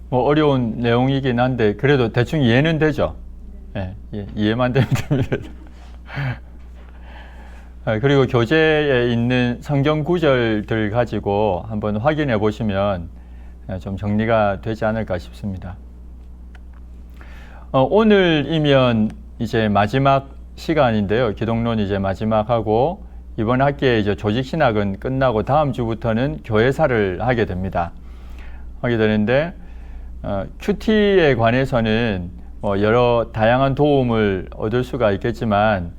뭐 어려운 내용이긴 한데 그래도 대충 이해는 되죠. 예, 이해만 되면 됩니다. 그리고 교재에 있는 성경 구절들 가지고 한번 확인해 보시면 좀 정리가 되지 않을까 싶습니다. 오늘이면 이제 마지막 시간인데요. 기독론 이제 마지막하고 이번 학기에 이제 조직신학은 끝나고 다음 주부터는 교회사를 하게 됩니다. 하게 되는데 큐티에 관해서는 여러 다양한 도움을 얻을 수가 있겠지만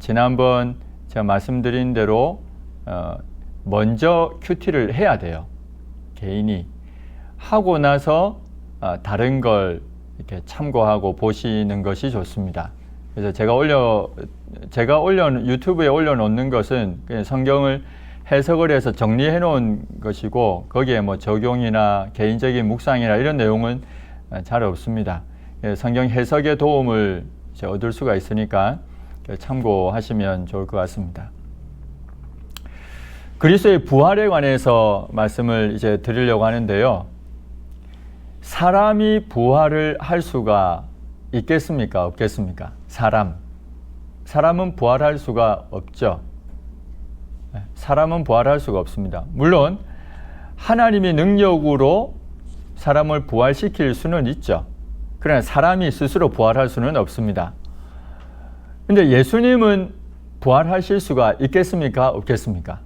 지난번 제가 말씀드린 대로 먼저 큐티를 해야 돼요. 개인이 하고 나서 다른 걸 이렇게 참고하고 보시는 것이 좋습니다. 그래서 제가 유튜브에 올려놓는 것은 그냥 성경을 해석을 해서 정리해 놓은 것이고 거기에 뭐 적용이나 개인적인 묵상이나 이런 내용은 잘 없습니다. 성경 해석의 도움을 이제 얻을 수가 있으니까 참고하시면 좋을 것 같습니다. 그리스도의 부활에 관해서 말씀을 이제 드리려고 하는데요. 사람이 부활을 할 수가 있겠습니까? 없겠습니까? 사람은 부활할 수가 없죠. 사람은 부활할 수가 없습니다. 물론 하나님의 능력으로 사람을 부활시킬 수는 있죠. 그러나 사람이 스스로 부활할 수는 없습니다. 근데 예수님은 부활하실 수가 있겠습니까? 없겠습니까?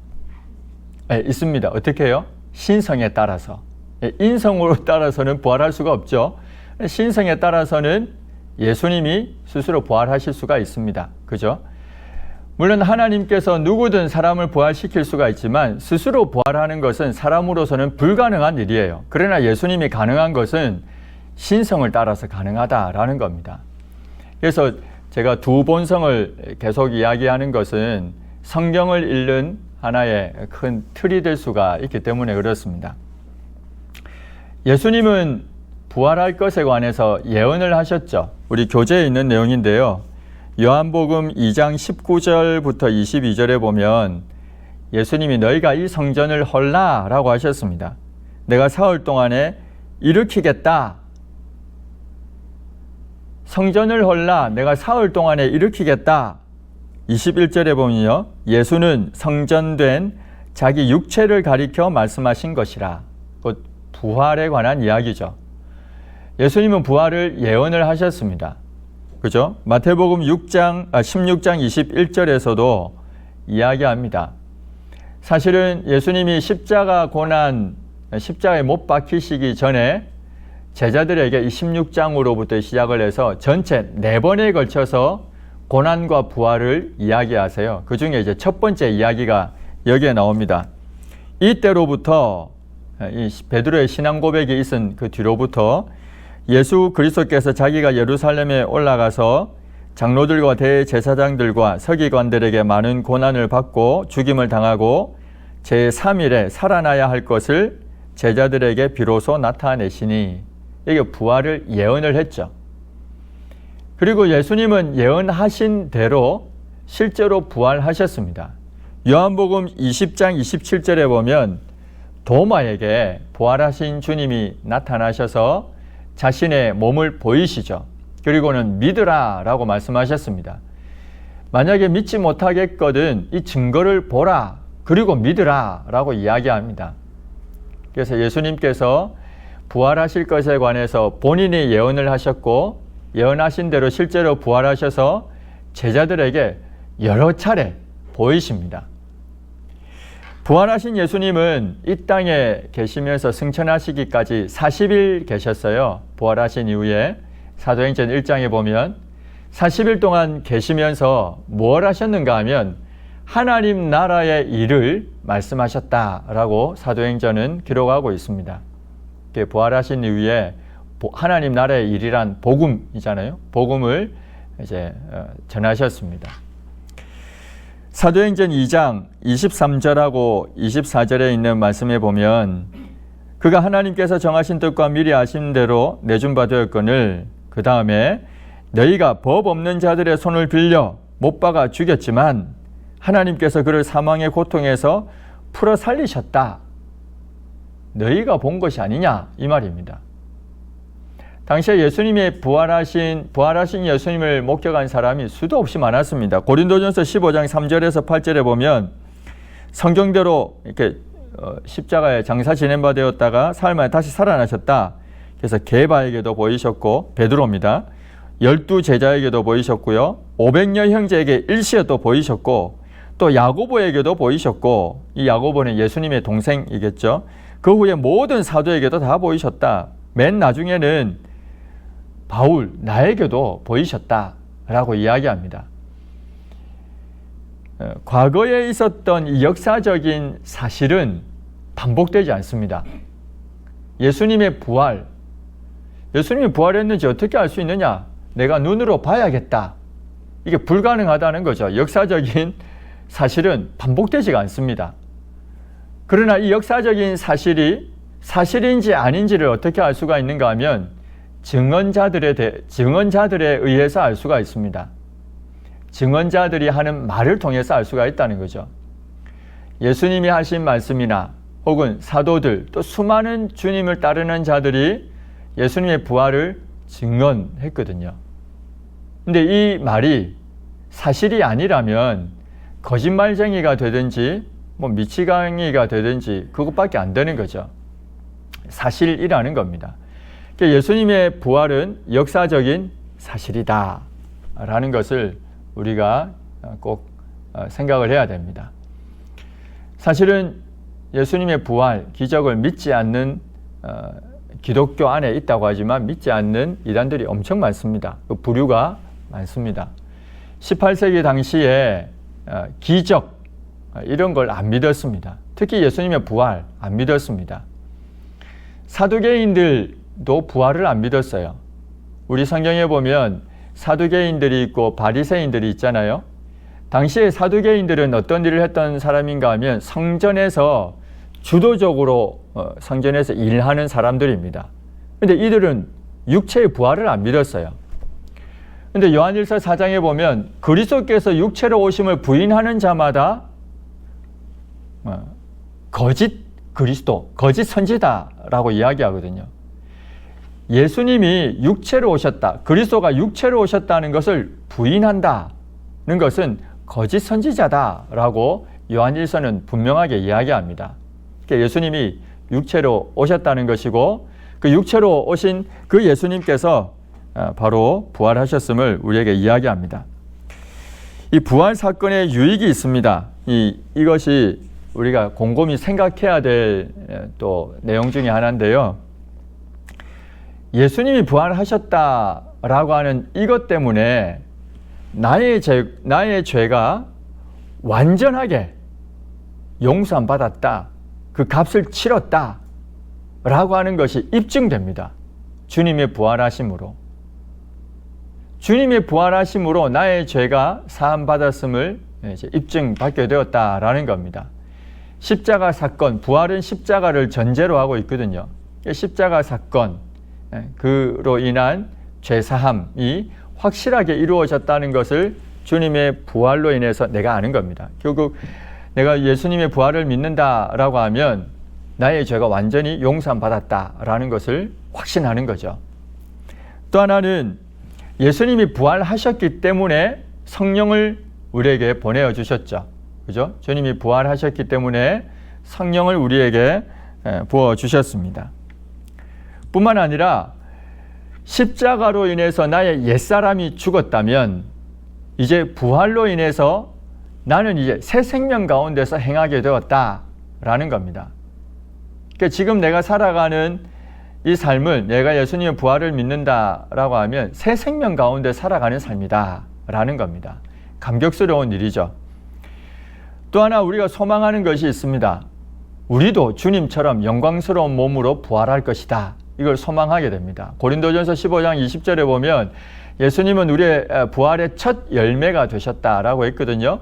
있습니다. 어떻게 해요? 신성에 따라서. 인성으로 따라서는 부활할 수가 없죠. 신성에 따라서는 예수님이 스스로 부활하실 수가 있습니다. 그죠? 물론 하나님께서 누구든 사람을 부활시킬 수가 있지만 스스로 부활하는 것은 사람으로서는 불가능한 일이에요. 그러나 예수님이 가능한 것은 신성을 따라서 가능하다라는 겁니다. 그래서 제가 두 본성을 계속 이야기하는 것은 성경을 읽는 하나의 큰 틀이 될 수가 있기 때문에 그렇습니다. 예수님은 부활할 것에 관해서 예언을 하셨죠. 우리 교재에 있는 내용인데요. 요한복음 2장 19절부터 22절에 보면 예수님이 너희가 이 성전을 헐라 라고 하셨습니다. 내가 사흘 동안에 일으키겠다. 성전을 헐라 내가 사흘 동안에 일으키겠다. 21절에 보면요. 예수는 성전된 자기 육체를 가리켜 말씀하신 것이라. 곧 부활에 관한 이야기죠. 예수님은 부활을 예언을 하셨습니다. 그죠? 마태복음 16장 21절에서도 이야기합니다. 사실은 예수님이 십자가에 못 박히시기 전에 제자들에게 이 16장으로부터 시작을 해서 전체 4번에 걸쳐서 고난과 부활을 이야기하세요. 그 중에 이제 첫 번째 이야기가 여기에 나옵니다. 이때로부터 이 베드로의 신앙 고백이 있은 그 뒤로부터 예수 그리스도께서 자기가 예루살렘에 올라가서 장로들과 대제사장들과 서기관들에게 많은 고난을 받고 죽임을 당하고 제3일에 살아나야 할 것을 제자들에게 비로소 나타내시니 이게 부활을 예언을 했죠. 그리고 예수님은 예언하신 대로 실제로 부활하셨습니다. 요한복음 20장 27절에 보면 도마에게 부활하신 주님이 나타나셔서 자신의 몸을 보이시죠. 그리고는 믿으라 라고 말씀하셨습니다. 만약에 믿지 못하겠거든 이 증거를 보라 그리고 믿으라 라고 이야기합니다. 그래서 예수님께서 부활하실 것에 관해서 본인이 예언을 하셨고 예언하신 대로 실제로 부활하셔서 제자들에게 여러 차례 보이십니다. 부활하신 예수님은 이 땅에 계시면서 승천하시기까지 40일 계셨어요. 부활하신 이후에 사도행전 1장에 보면 40일 동안 계시면서 뭘 하셨는가 하면 하나님 나라의 일을 말씀하셨다라고 사도행전은 기록하고 있습니다. 부활하신 이후에 하나님 나라의 일이란 복음이잖아요. 복음을 이제 전하셨습니다. 사도행전 2장 23절하고 24절에 있는 말씀에 보면 그가 하나님께서 정하신 뜻과 미리 아신 대로 내준 바 되었거늘 그 다음에 너희가 법 없는 자들의 손을 빌려 못 박아 죽였지만 하나님께서 그를 사망의 고통에서 풀어 살리셨다. 너희가 본 것이 아니냐 이 말입니다. 당시에 예수님이 부활하신 예수님을 목격한 사람이 수도 없이 많았습니다. 고린도전서 15장 3절에서 8절에 보면 성경대로 이렇게 십자가에 장사 지낸 바 되었다가 사흘 만에 다시 살아나셨다. 그래서 게바에게도 보이셨고 베드로입니다. 12 제자에게도 보이셨고요. 500여 형제에게 일시에 또 보이셨고 또 야고보에게도 보이셨고 이 야고보는 예수님의 동생이겠죠. 그 후에 모든 사도에게도 다 보이셨다. 맨 나중에는 바울 나에게도 보이셨다라고 이야기합니다. 과거에 있었던 이 역사적인 사실은 반복되지 않습니다. 예수님의 부활, 예수님이 부활했는지 어떻게 알 수 있느냐? 내가 눈으로 봐야겠다. 이게 불가능하다는 거죠. 역사적인 사실은 반복되지가 않습니다. 그러나 이 역사적인 사실이 사실인지 아닌지를 어떻게 알 수가 있는가 하면 증언자들에 의해서 알 수가 있습니다. 증언자들이 하는 말을 통해서 알 수가 있다는 거죠. 예수님이 하신 말씀이나 혹은 사도들 또 수많은 주님을 따르는 자들이 예수님의 부활을 증언했거든요. 근데 이 말이 사실이 아니라면 거짓말쟁이가 되든지 미치광이가 되든지 그것밖에 안 되는 거죠. 사실이라는 겁니다. 그러니까 예수님의 부활은 역사적인 사실이다 라는 것을 우리가 꼭 생각을 해야 됩니다. 사실은 예수님의 부활, 기적을 믿지 않는 기독교 안에 있다고 하지만 믿지 않는 이단들이 엄청 많습니다. 그 부류가 많습니다. 18세기 당시에 기적 이런 걸 안 믿었습니다. 특히 예수님의 부활 안 믿었습니다. 사두개인들도 부활을 안 믿었어요. 우리 성경에 보면 사두개인들이 있고 바리새인들이 있잖아요. 당시에 사두개인들은 어떤 일을 했던 사람인가 하면 성전에서 주도적으로 성전에서 일하는 사람들입니다. 그런데 이들은 육체의 부활을 안 믿었어요. 그런데 요한일서 4장에 보면 그리스도께서 육체로 오심을 부인하는 자마다 거짓 그리스도, 거짓 선지자라고 이야기하거든요. 예수님이 육체로 오셨다, 그리스도가 육체로 오셨다는 것을 부인한다는 것은 거짓 선지자다라고 요한일서는 분명하게 이야기합니다. 그러니까 예수님이 육체로 오셨다는 것이고 그 육체로 오신 그 예수님께서 바로 부활하셨음을 우리에게 이야기합니다. 이 부활 사건의 유익이 있습니다. 이것이 우리가 곰곰이 생각해야 될 또 내용 중에 하나인데요. 예수님이 부활하셨다라고 하는 이것 때문에 나의 죄가 완전하게 용서안 받았다, 그 값을 치렀다 라고 하는 것이 입증됩니다. 주님의 부활하심으로. 주님의 부활하심으로 나의 죄가 사함받았음을 입증받게 되었다라는 겁니다. 십자가 사건, 부활은 십자가를 전제로 하고 있거든요. 십자가 사건, 그로 인한 죄사함이 확실하게 이루어졌다는 것을 주님의 부활로 인해서 내가 아는 겁니다. 결국 내가 예수님의 부활을 믿는다라고 하면 나의 죄가 완전히 용서받았다라는 것을 확신하는 거죠. 또 하나는 예수님이 부활하셨기 때문에 성령을 우리에게 보내어 주셨죠. 그죠? 주님이 부활하셨기 때문에 성령을 우리에게 부어 주셨습니다. 뿐만 아니라 십자가로 인해서 나의 옛사람이 죽었다면 이제 부활로 인해서 나는 이제 새 생명 가운데서 행하게 되었다라는 겁니다. 그러니까 지금 내가 살아가는 이 삶을 내가 예수님의 부활을 믿는다라고 하면 새 생명 가운데 살아가는 삶이다라는 겁니다. 감격스러운 일이죠. 또 하나 우리가 소망하는 것이 있습니다. 우리도 주님처럼 영광스러운 몸으로 부활할 것이다. 이걸 소망하게 됩니다. 고린도전서 15장 20절에 보면 예수님은 우리의 부활의 첫 열매가 되셨다라고 했거든요.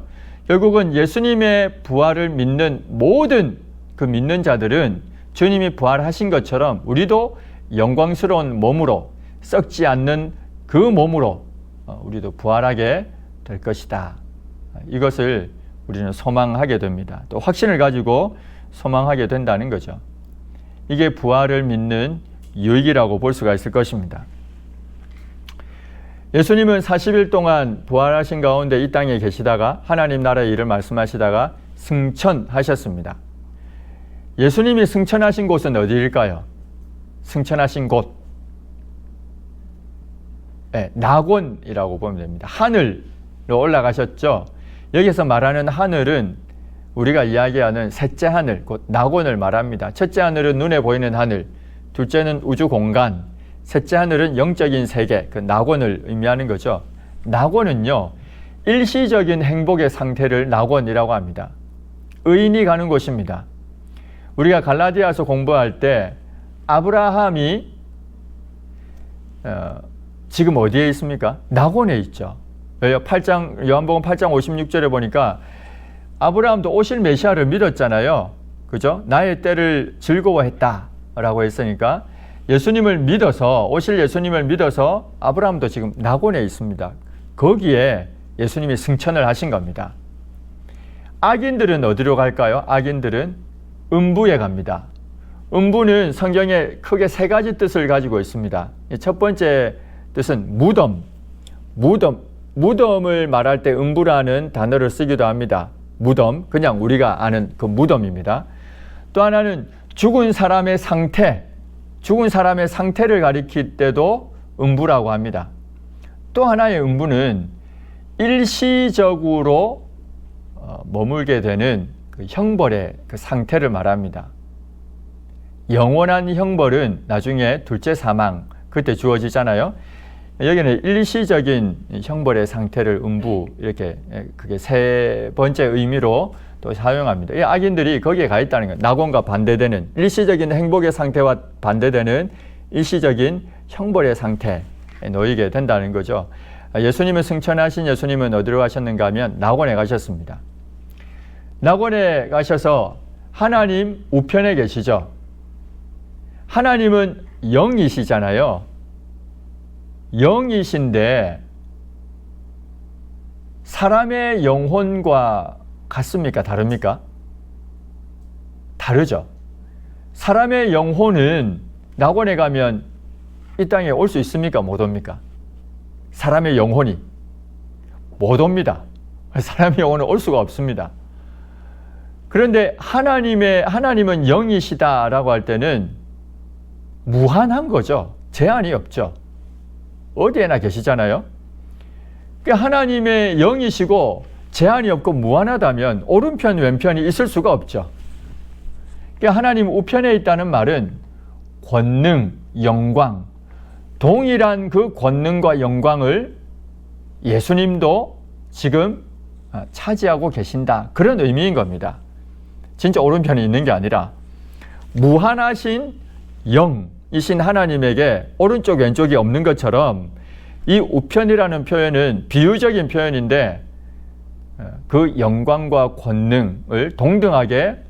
결국은 예수님의 부활을 믿는 모든 그 믿는 자들은 주님이 부활하신 것처럼 우리도 영광스러운 몸으로, 썩지 않는 그 몸으로 우리도 부활하게 될 것이다. 이것을 우리는 소망하게 됩니다. 또 확신을 가지고 소망하게 된다는 거죠. 이게 부활을 믿는 유익이라고 볼 수가 있을 것입니다. 예수님은 40일 동안 부활하신 가운데 이 땅에 계시다가 하나님 나라의 일을 말씀하시다가 승천하셨습니다. 예수님이 승천하신 곳은 어디일까요? 승천하신 곳, 낙원이라고 보면 됩니다. 하늘로 올라가셨죠. 여기서 말하는 하늘은 우리가 이야기하는 셋째 하늘, 곧 낙원을 말합니다. 첫째 하늘은 눈에 보이는 하늘, 둘째는 우주 공간, 셋째 하늘은 영적인 세계, 그 낙원을 의미하는 거죠. 낙원은요, 일시적인 행복의 상태를 낙원이라고 합니다. 의인이 가는 곳입니다. 우리가 갈라디아서 공부할 때 아브라함이 지금 어디에 있습니까? 낙원에 있죠. 요한복음 8장 56절에 보니까 아브라함도 오실 메시아를 믿었잖아요. 그죠? 나의 때를 즐거워했다라고 했으니까 예수님을 믿어서, 오실 예수님을 믿어서 아브라함도 지금 낙원에 있습니다. 거기에 예수님이 승천을 하신 겁니다. 악인들은 어디로 갈까요? 악인들은 음부에 갑니다. 음부는 성경에 크게 세 가지 뜻을 가지고 있습니다. 첫 번째 뜻은 무덤. 무덤을 말할 때 음부라는 단어를 쓰기도 합니다. 무덤, 그냥 우리가 아는 그 무덤입니다. 또 하나는 죽은 사람의 상태, 죽은 사람의 상태를 가리킬 때도 음부라고 합니다. 또 하나의 음부는 일시적으로 머물게 되는 그 형벌의 그 상태를 말합니다. 영원한 형벌은 나중에 둘째 사망, 그때 주어지잖아요. 여기는 일시적인 형벌의 상태를 음부, 이렇게 그게 세 번째 의미로 또 사용합니다. 이 악인들이 거기에 가 있다는 거예요. 낙원과 반대되는, 일시적인 행복의 상태와 반대되는 일시적인 형벌의 상태에 놓이게 된다는 거죠. 예수님은 승천하신 예수님은 어디로 가셨는가 하면 낙원에 가셨습니다. 낙원에 가셔서 하나님 우편에 계시죠. 하나님은 영이시잖아요. 영이신데 사람의 영혼과 같습니까? 다릅니까? 다르죠. 사람의 영혼은 낙원에 가면 이 땅에 올 수 있습니까? 못 옵니까? 사람의 영혼이 못 옵니다. 사람의 영혼은 올 수가 없습니다. 그런데 하나님은 영이시다라고 할 때는 무한한 거죠. 제한이 없죠. 어디에나 계시잖아요. 그러니까 하나님의 영이시고 제한이 없고 무한하다면 오른편 왼편이 있을 수가 없죠. 그러니까 하나님 우편에 있다는 말은 권능, 영광, 동일한 그 권능과 영광을 예수님도 지금 차지하고 계신다, 그런 의미인 겁니다. 진짜 오른편에 있는 게 아니라 무한하신 영이신 하나님에게 오른쪽 왼쪽이 없는 것처럼 이 우편이라는 표현은 비유적인 표현인데 그 영광과 권능을 동등하게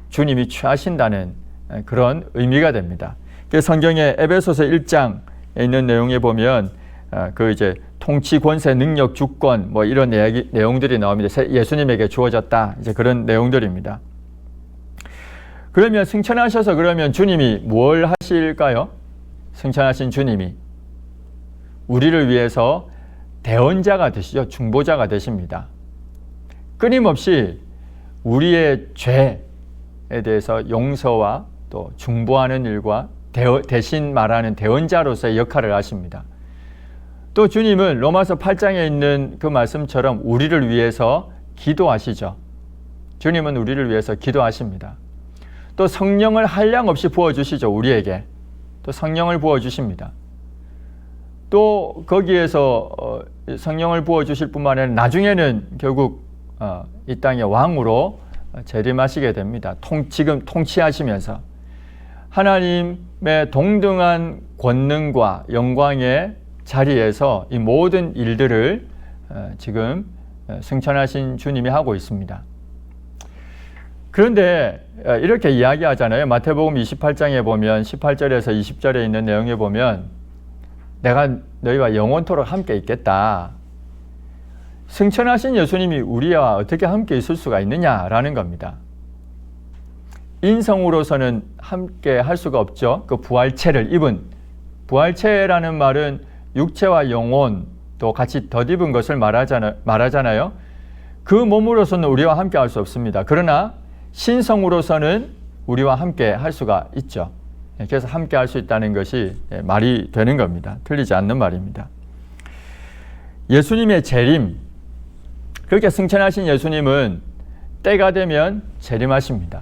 주님이 취하신다는 그런 의미가 됩니다. 성경의 에베소서 1장에 있는 내용에 보면 그 이제 통치, 권세, 능력, 주권 뭐 이런 내용들이 나옵니다. 예수님에게 주어졌다, 이제 그런 내용들입니다. 그러면 승천하셔서 그러면 주님이 뭘 하실까요? 승천하신 주님이 우리를 위해서 대언자가 되시죠. 중보자가 되십니다. 끊임없이 우리의 죄에 대해서 용서와 또 중보하는 일과 대신 말하는 대언자로서의 역할을 하십니다. 또 주님은 로마서 8장에 있는 그 말씀처럼 우리를 위해서 기도하시죠. 주님은 우리를 위해서 기도하십니다. 또 성령을 한량없이 부어주시죠. 우리에게 또 성령을 부어주십니다. 또 거기에서 성령을 부어주실 뿐만 아니라 나중에는 결국 이 땅의 왕으로 재림하시게 됩니다. 지금 통치하시면서 하나님의 동등한 권능과 영광의 자리에서 이 모든 일들을 지금 승천하신 주님이 하고 있습니다. 그런데 이렇게 이야기하잖아요. 마태복음 28장에 보면 18절에서 20절에 있는 내용에 보면 내가 너희와 영원토록 함께 있겠다. 승천하신 예수님이 우리와 어떻게 함께 있을 수가 있느냐라는 겁니다. 인성으로서는 함께 할 수가 없죠. 그 부활체를 입은, 부활체라는 말은 육체와 영혼도 같이 덧입은 것을 말하잖아요. 그 몸으로서는 우리와 함께 할 수 없습니다. 그러나 신성으로서는 우리와 함께 할 수가 있죠. 그래서 함께 할 수 있다는 것이 말이 되는 겁니다. 틀리지 않는 말입니다. 예수님의 재림, 그렇게 승천하신 예수님은 때가 되면 재림하십니다.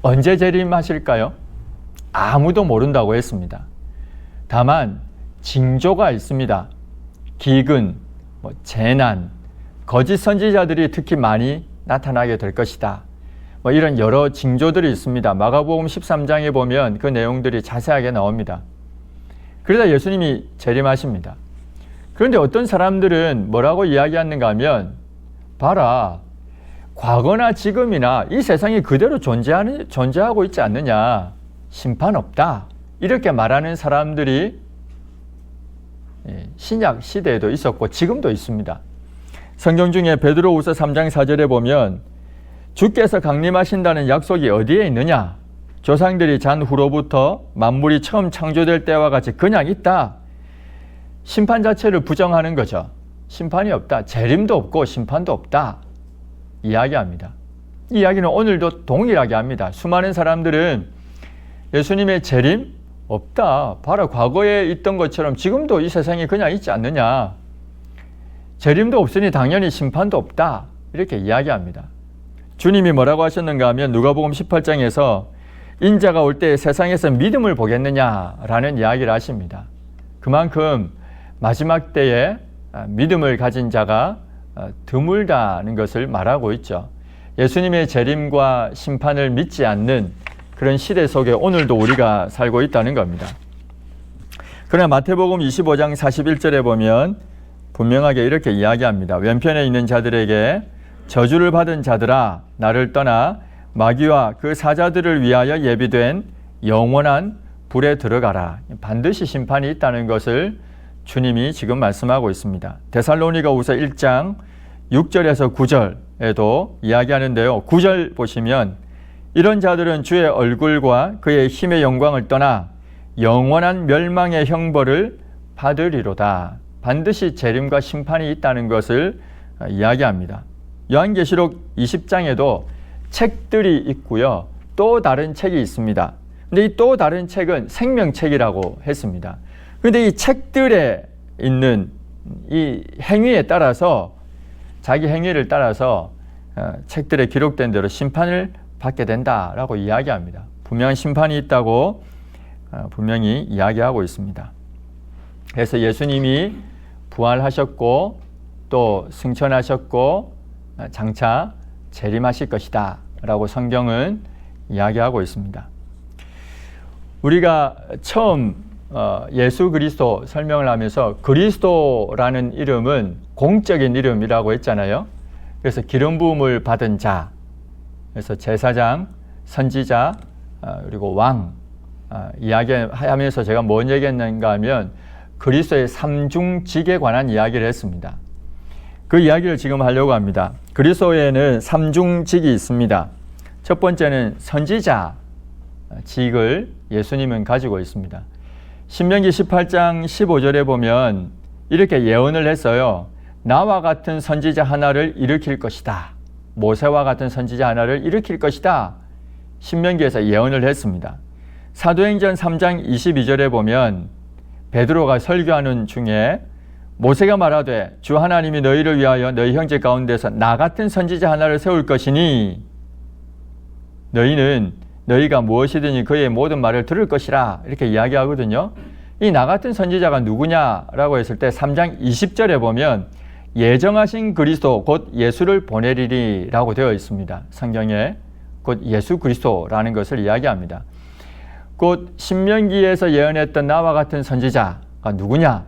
언제 재림하실까요? 아무도 모른다고 했습니다. 다만 징조가 있습니다. 기근, 재난, 거짓 선지자들이 특히 많이 나타나게 될 것이다. 이런 여러 징조들이 있습니다. 마가복음 13장에 보면 그 내용들이 자세하게 나옵니다. 그러다 예수님이 재림하십니다. 그런데 어떤 사람들은 뭐라고 이야기하는가 하면, 봐라, 과거나 지금이나 이 세상이 그대로 존재하고 있지 않느냐, 심판 없다, 이렇게 말하는 사람들이 신약 시대에도 있었고 지금도 있습니다. 성경 중에 베드로후서 3장 4절에 보면 주께서 강림하신다는 약속이 어디에 있느냐? 조상들이 잔 후로부터 만물이 처음 창조될 때와 같이 그냥 있다. 심판 자체를 부정하는 거죠. 심판이 없다. 재림도 없고 심판도 없다. 이야기합니다. 이 이야기는 오늘도 동일하게 합니다. 수많은 사람들은 예수님의 재림? 없다. 봐라, 과거에 있던 것처럼 지금도 이 세상이 그냥 있지 않느냐. 재림도 없으니 당연히 심판도 없다. 이렇게 이야기합니다. 주님이 뭐라고 하셨는가 하면 누가복음 18장에서 인자가 올 때 세상에서 믿음을 보겠느냐라는 이야기를 하십니다. 그만큼 마지막 때에 믿음을 가진 자가 드물다는 것을 말하고 있죠. 예수님의 재림과 심판을 믿지 않는 그런 시대 속에 오늘도 우리가 살고 있다는 겁니다. 그러나 마태복음 25장 41절에 보면 분명하게 이렇게 이야기합니다. 왼편에 있는 자들에게 저주를 받은 자들아, 나를 떠나 마귀와 그 사자들을 위하여 예비된 영원한 불에 들어가라. 반드시 심판이 있다는 것을 주님이 지금 말씀하고 있습니다. 데살로니가후서 1장 6절에서 9절에도 이야기하는데요. 9절 보시면 이런 자들은 주의 얼굴과 그의 힘의 영광을 떠나 영원한 멸망의 형벌을 받으리로다. 반드시 재림과 심판이 있다는 것을 이야기합니다. 요한계시록 20장에도 책들이 있고요. 또 다른 책이 있습니다. 근데 이 또 다른 책은 생명책이라고 했습니다. 그런데 이 책들에 있는 이 행위에 따라서, 자기 행위를 따라서 책들에 기록된 대로 심판을 받게 된다라고 이야기합니다. 분명한 심판이 있다고 분명히 이야기하고 있습니다. 그래서 예수님이 부활하셨고 또 승천하셨고 장차 재림하실 것이다 라고 성경은 이야기하고 있습니다. 우리가 처음 예수 그리스도 설명을 하면서 그리스도라는 이름은 공적인 이름이라고 했잖아요. 그래서 기름 부음을 받은 자, 그래서 제사장, 선지자, 그리고 왕 이야기하면서 제가 뭔 얘기했는가 하면 그리스도의 삼중직에 관한 이야기를 했습니다. 그 이야기를 지금 하려고 합니다. 그리스도에는 삼중직이 있습니다. 첫 번째는 선지자 직을 예수님은 가지고 있습니다. 신명기 18장 15절에 보면 이렇게 예언을 했어요. 나와 같은 선지자 하나를 일으킬 것이다. 모세와 같은 선지자 하나를 일으킬 것이다. 신명기에서 예언을 했습니다. 사도행전 3장 22절에 보면 베드로가 설교하는 중에 모세가 말하되 주 하나님이 너희를 위하여 너희 형제 가운데서 나 같은 선지자 하나를 세울 것이니 너희는 너희가 무엇이든지 그의 모든 말을 들을 것이라 이렇게 이야기하거든요. 이 나 같은 선지자가 누구냐라고 했을 때 3장 20절에 보면 예정하신 그리스도 곧 예수를 보내리리 라고 되어 있습니다. 성경에 곧 예수 그리스도라는 것을 이야기합니다. 곧 신명기에서 예언했던 나와 같은 선지자가 누구냐?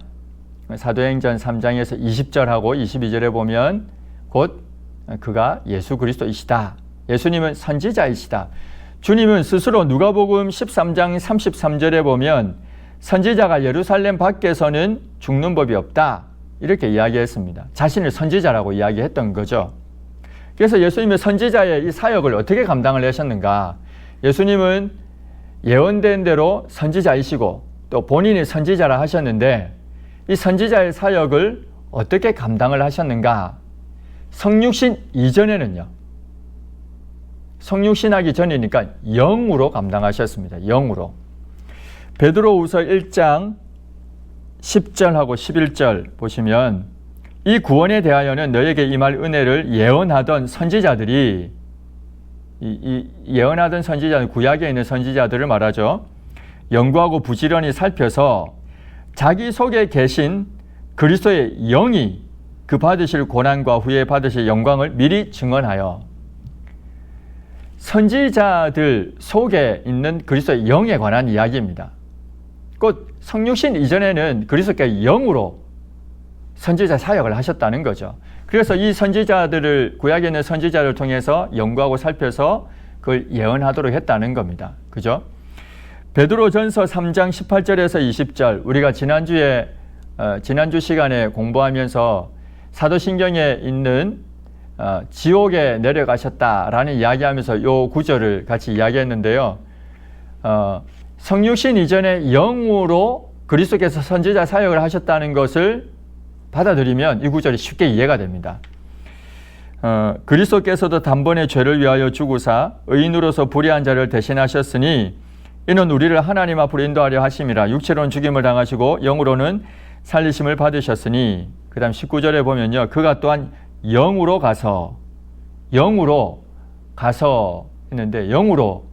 사도행전 3장에서 20절하고 22절에 보면 곧 그가 예수 그리스도이시다. 예수님은 선지자이시다. 주님은 스스로 누가복음 13장 33절에 보면 선지자가 예루살렘 밖에서는 죽는 법이 없다. 이렇게 이야기했습니다. 자신을 선지자라고 이야기했던 거죠. 그래서 예수님의 선지자의 이 사역을 어떻게 감당을 하셨는가? 예수님은 예언된 대로 선지자이시고 또 본인이 선지자라 하셨는데 이 선지자의 사역을 어떻게 감당을 하셨는가? 성육신 이전에는요. 성육신하기 전이니까 영으로 감당하셨습니다. 영으로. 베드로후서 1장 10절하고 11절 보시면 이 구원에 대하여는 너에게 임할 은혜를 예언하던 선지자들이 이 예언하던 선지자는 구약에 있는 선지자들을 말하죠. 연구하고 부지런히 살펴서 자기 속에 계신 그리스도의 영이 그 받으실 고난과 후에 받으실 영광을 미리 증언하여 선지자들 속에 있는 그리스도의 영에 관한 이야기입니다. 곧 성육신 이전에는 그리스도께서 영으로 선지자 사역을 하셨다는 거죠. 그래서 이 선지자들을 구약에 있는 선지자를 통해서 연구하고 살펴서 그걸 예언하도록 했다는 겁니다. 그죠? 베드로전서 3장 18절에서 20절 우리가 지난주 시간에 공부하면서 사도신경에 있는 지옥에 내려가셨다라는 이야기하면서 이 구절을 같이 이야기했는데요. 성육신 이전에 영으로 그리스도께서 선지자 사역을 하셨다는 것을 받아들이면 이 구절이 쉽게 이해가 됩니다. 그리스도께서도 단번에 죄를 위하여 죽으사 의인으로서 불의한 자를 대신하셨으니 이는 우리를 하나님 앞으로 인도하려 하심이라. 육체로는 죽임을 당하시고 영으로는 살리심을 받으셨으니 그 다음 19절에 보면요. 그가 또한 영으로 가서 했는데 영으로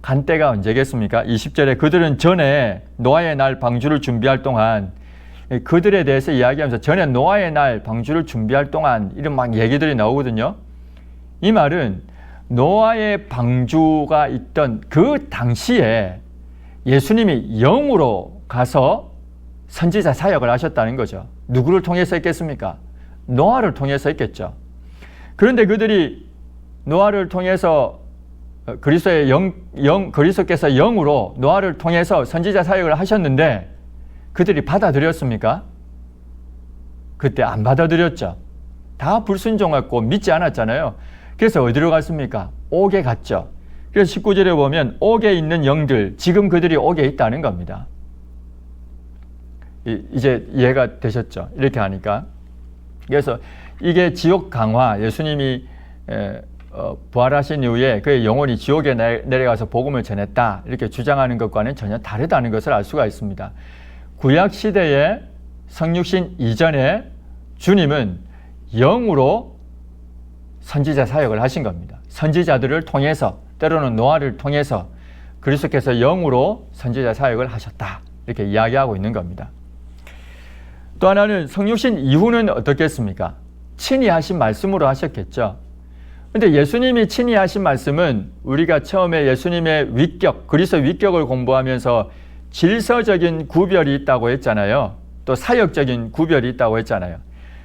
간 때가 언제겠습니까? 20절에 그들은 전에 노아의 날 방주를 준비할 동안 그들에 대해서 이야기하면서 전에 노아의 날 방주를 준비할 동안 이런 막 얘기들이 나오거든요. 이 말은 노아의 방주가 있던 그 당시에 예수님이 영으로 가서 선지자 사역을 하셨다는 거죠. 누구를 통해서 했겠습니까? 노아를 통해서 했겠죠. 그런데 그들이 노아를 통해서 그리스도의 그리스도께서 영으로 노아를 통해서 선지자 사역을 하셨는데 그들이 받아들였습니까? 그때 안 받아들였죠. 다 불순종했고 믿지 않았잖아요. 그래서 어디로 갔습니까? 옥에 갔죠. 그래서 19절에 보면 옥에 있는 영들, 지금 그들이 옥에 있다는 겁니다. 이제 이해가 되셨죠? 이렇게 하니까. 그래서 이게 지옥 강화, 예수님이 부활하신 이후에 그의 영혼이 지옥에 내려가서 복음을 전했다 이렇게 주장하는 것과는 전혀 다르다는 것을 알 수가 있습니다. 구약 시대에 성육신 이전에 주님은 영으로 선지자 사역을 하신 겁니다. 선지자들을 통해서 때로는 노아를 통해서 그리스도께서 영으로 선지자 사역을 하셨다 이렇게 이야기하고 있는 겁니다. 또 하나는 성육신 이후는 어떻겠습니까? 친히 하신 말씀으로 하셨겠죠. 그런데 예수님이 친히 하신 말씀은 우리가 처음에 예수님의 위격, 그리스도 위격을 공부하면서 질서적인 구별이 있다고 했잖아요. 또 사역적인 구별이 있다고 했잖아요.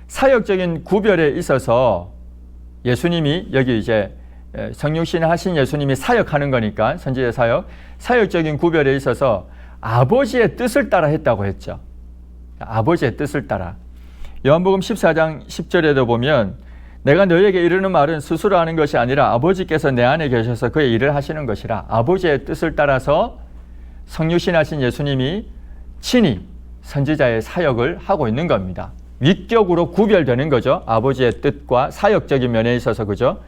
사역적인 구별에 있어서 예수님이 여기 이제 성육신 하신 예수님이 사역하는 거니까 선지자 사역, 사역적인 구별에 있어서 아버지의 뜻을 따라 했다고 했죠. 아버지의 뜻을 따라. 요한복음 14장 10절에도 보면 내가 너희에게 이르는 말은 스스로 하는 것이 아니라 아버지께서 내 안에 계셔서 그의 일을 하시는 것이라. 아버지의 뜻을 따라서 성육신 하신 예수님이 친히 선지자의 사역을 하고 있는 겁니다. 위격으로 구별되는 거죠. 아버지의 뜻과 사역적인 면에 있어서. 그죠?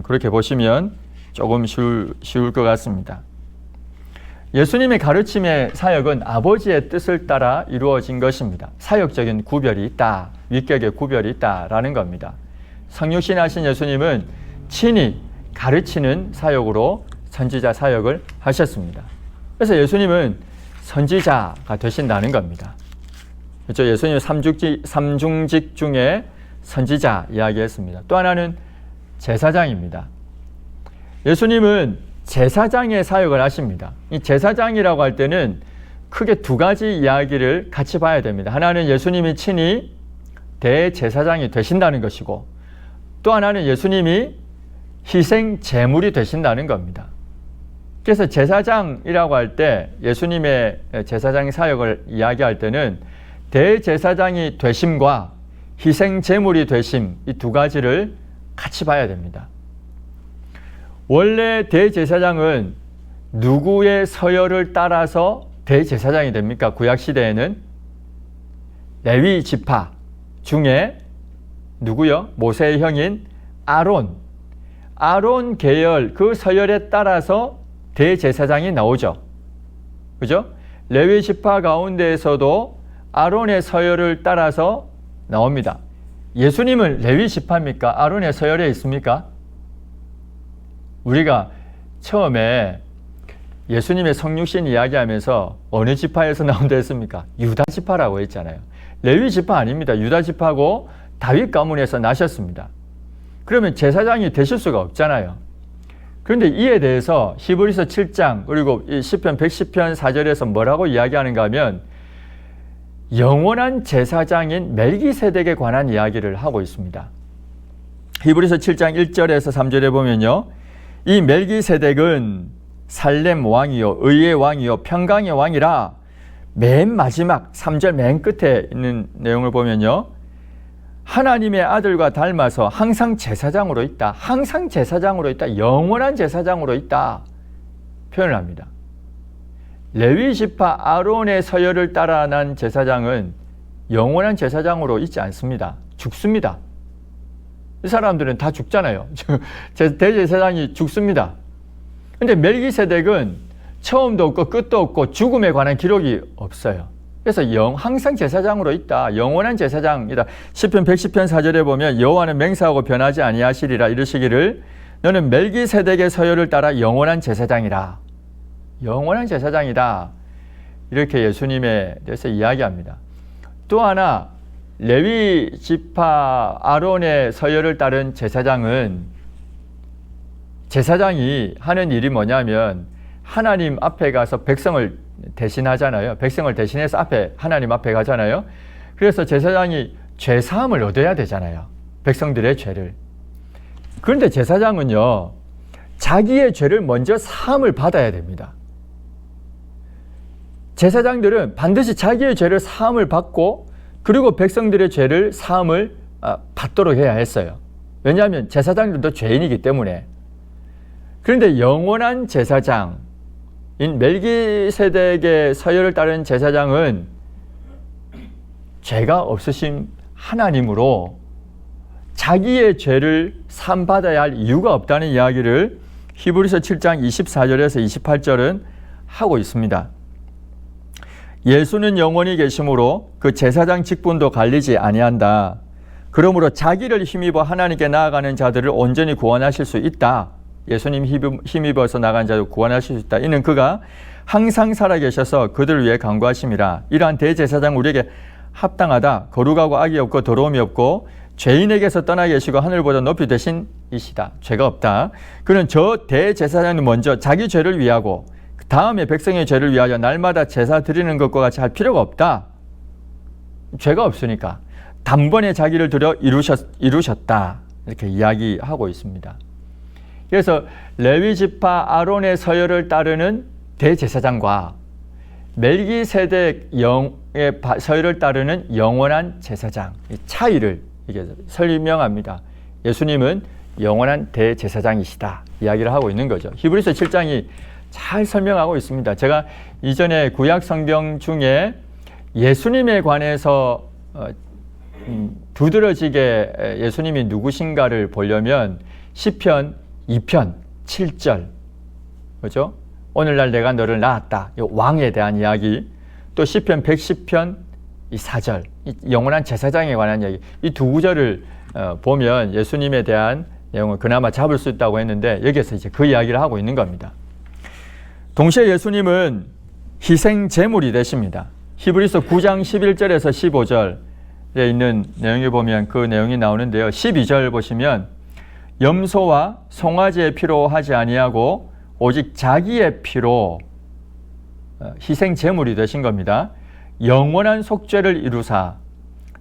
그렇게 보시면 조금 쉬울 것 같습니다. 예수님의 가르침의 사역은 아버지의 뜻을 따라 이루어진 것입니다. 사역적인 구별이 있다, 위격의 구별이 있다라는 겁니다. 성육신 하신 예수님은 친히 가르치는 사역으로 선지자 사역을 하셨습니다. 그래서 예수님은 선지자가 되신다는 겁니다. 그렇죠? 예수님 삼중직 중에 선지자 이야기했습니다. 또 하나는 제사장입니다. 예수님은 제사장의 사역을 하십니다. 이 제사장이라고 할 때는 크게 두 가지 이야기를 같이 봐야 됩니다. 하나는 예수님이 친히 대제사장이 되신다는 것이고 또 하나는 예수님이 희생 제물이 되신다는 겁니다. 그래서 제사장이라고 할 때 예수님의 제사장 사역을 이야기할 때는 대제사장이 되심과 희생 제물이 되심 이 두 가지를 같이 봐야 됩니다. 원래 대제사장은 누구의 서열을 따라서 대제사장이 됩니까? 구약 시대에는 레위 지파 중에 누구요? 모세의 형인 아론 계열 그 서열에 따라서 대제사장이 나오죠. 그죠? 레위 지파 가운데에서도 아론의 서열을 따라서 나옵니다. 예수님은 레위 지파입니까? 아론의 서열에 있습니까? 우리가 처음에 예수님의 성육신 이야기하면서 어느 지파에서 나온다 했습니까? 유다 지파라고 했잖아요. 레위 지파 아닙니다. 유다 지파고 다윗 가문에서 나셨습니다. 그러면 제사장이 되실 수가 없잖아요. 그런데 이에 대해서 히브리서 7장 그리고 이 시편 110편 4절에서 뭐라고 이야기하는가 하면 영원한 제사장인 멜기세덱에 관한 이야기를 하고 있습니다. 히브리서 7장 1절에서 3절에 보면요. 이 멜기세덱은 살렘 왕이요 의의 왕이요 평강의 왕이라 맨 마지막 3절 맨 끝에 있는 내용을 보면요. 하나님의 아들과 닮아서 항상 제사장으로 있다. 항상 제사장으로 있다. 영원한 제사장으로 있다. 표현을 합니다. 레위 지파 아론의 서열을 따라 난 제사장은 영원한 제사장으로 있지 않습니다. 죽습니다. 이 사람들은 다 죽잖아요. 대제사장이 죽습니다. 근데 멜기세덱은 처음도 없고 끝도 없고 죽음에 관한 기록이 없어요. 그래서 항상 제사장으로 있다. 영원한 제사장이다. 시편 110편 4절에 보면 여호와는 맹세하고 변하지 아니하시리라 이르시기를 너는 멜기세덱의 서열을 따라 영원한 제사장이라. 영원한 제사장이다. 이렇게 예수님에 대해서 이야기합니다. 또 하나 레위 지파 아론의 서열을 따른 제사장이 하는 일이 뭐냐면 하나님 앞에 가서 백성을 대신하잖아요. 백성을 대신해서 하나님 앞에 가잖아요. 그래서 제사장이 죄사함을 얻어야 되잖아요. 백성들의 죄를. 그런데 제사장은요, 자기의 죄를 먼저 사함을 받아야 됩니다. 제사장들은 반드시 자기의 죄를 사함을 받고 그리고 백성들의 죄를 사함을 받도록 해야 했어요. 왜냐하면 제사장들도 죄인이기 때문에. 그런데 영원한 제사장인 멜기세덱의 서열을 따른 제사장은 죄가 없으신 하나님으로 자기의 죄를 사함받아야 할 이유가 없다는 이야기를 히브리서 7장 24절에서 28절은 하고 있습니다. 예수는 영원히 계심으로 그 제사장 직분도 갈리지 아니한다. 그러므로 자기를 힘입어 하나님께 나아가는 자들을 온전히 구원하실 수 있다. 예수님 힘입어서 나간 자를 구원하실 수 있다. 이는 그가 항상 살아계셔서 그들을 위해 간구하심이라. 이러한 대제사장 우리에게 합당하다. 거룩하고 악이 없고 더러움이 없고 죄인에게서 떠나 계시고 하늘보다 높이 되신 이시다. 죄가 없다. 그는 저 대제사장은 먼저 자기 죄를 위하고 그 다음에 백성의 죄를 위하여 날마다 제사 드리는 것과 같이 할 필요가 없다. 죄가 없으니까 단번에 자기를 들여 이루셨다. 이렇게 이야기하고 있습니다. 그래서 레위 지파 아론의 서열을 따르는 대제사장과 멜기세덱 영의 서열을 따르는 영원한 제사장 이 차이를 이게 설명합니다. 예수님은 영원한 대제사장이시다 이야기를 하고 있는 거죠. 히브리서 7장이 잘 설명하고 있습니다. 제가 이전에 구약 성경 중에 예수님에 관해서 두드러지게 예수님이 누구신가를 보려면 시편 2편 7절 그렇죠? 오늘날 내가 너를 낳았다. 이 왕에 대한 이야기. 또 시편 110편 이 4절 이 영원한 제사장에 관한 이야기. 이 두 구절을 보면 예수님에 대한 내용을 그나마 잡을 수 있다고 했는데 여기에서 이제 그 이야기를 하고 있는 겁니다. 동시에 예수님은 희생 제물이 되십니다. 히브리서 9장 11절에서 15절에 있는 내용을 보면 그 내용이 나오는데요. 12절 보시면 염소와 송아지의 피로 하지 아니하고 오직 자기의 피로 희생 제물이 되신 겁니다. 영원한 속죄를 이루사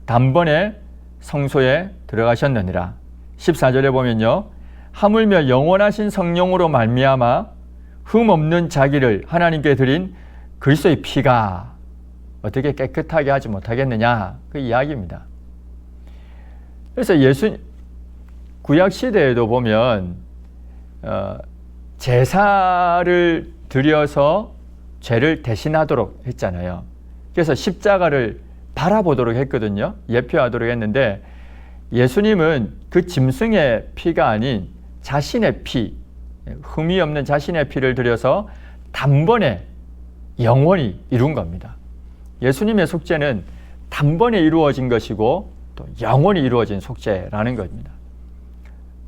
단번에 성소에 들어가셨느니라. 14절에 보면요. 하물며 영원하신 성령으로 말미암아 흠없는 자기를 하나님께 드린 그리스도의 피가 어떻게 깨끗하게 하지 못하겠느냐 그 이야기입니다. 그래서 구약 시대에도 보면 제사를 드려서 죄를 대신하도록 했잖아요. 그래서 십자가를 바라보도록 했거든요. 예표하도록 했는데 예수님은 그 짐승의 피가 아닌 자신의 피, 흠이 없는 자신의 피를 들여서 단번에 영원히 이룬 겁니다. 예수님의 속죄는 단번에 이루어진 것이고 또 영원히 이루어진 속죄라는 겁니다.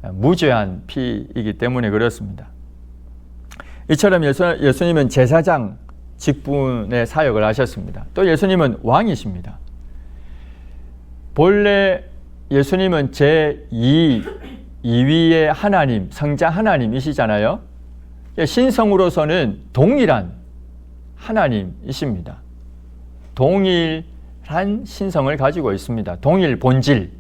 무죄한 피이기 때문에 그렇습니다. 이처럼 예수님은 제사장 직분의 사역을 하셨습니다. 또 예수님은 왕이십니다. 본래 예수님은 제2위의 하나님, 성자 하나님이시잖아요. 신성으로서는 동일한 하나님이십니다. 동일한 신성을 가지고 있습니다. 동일 본질,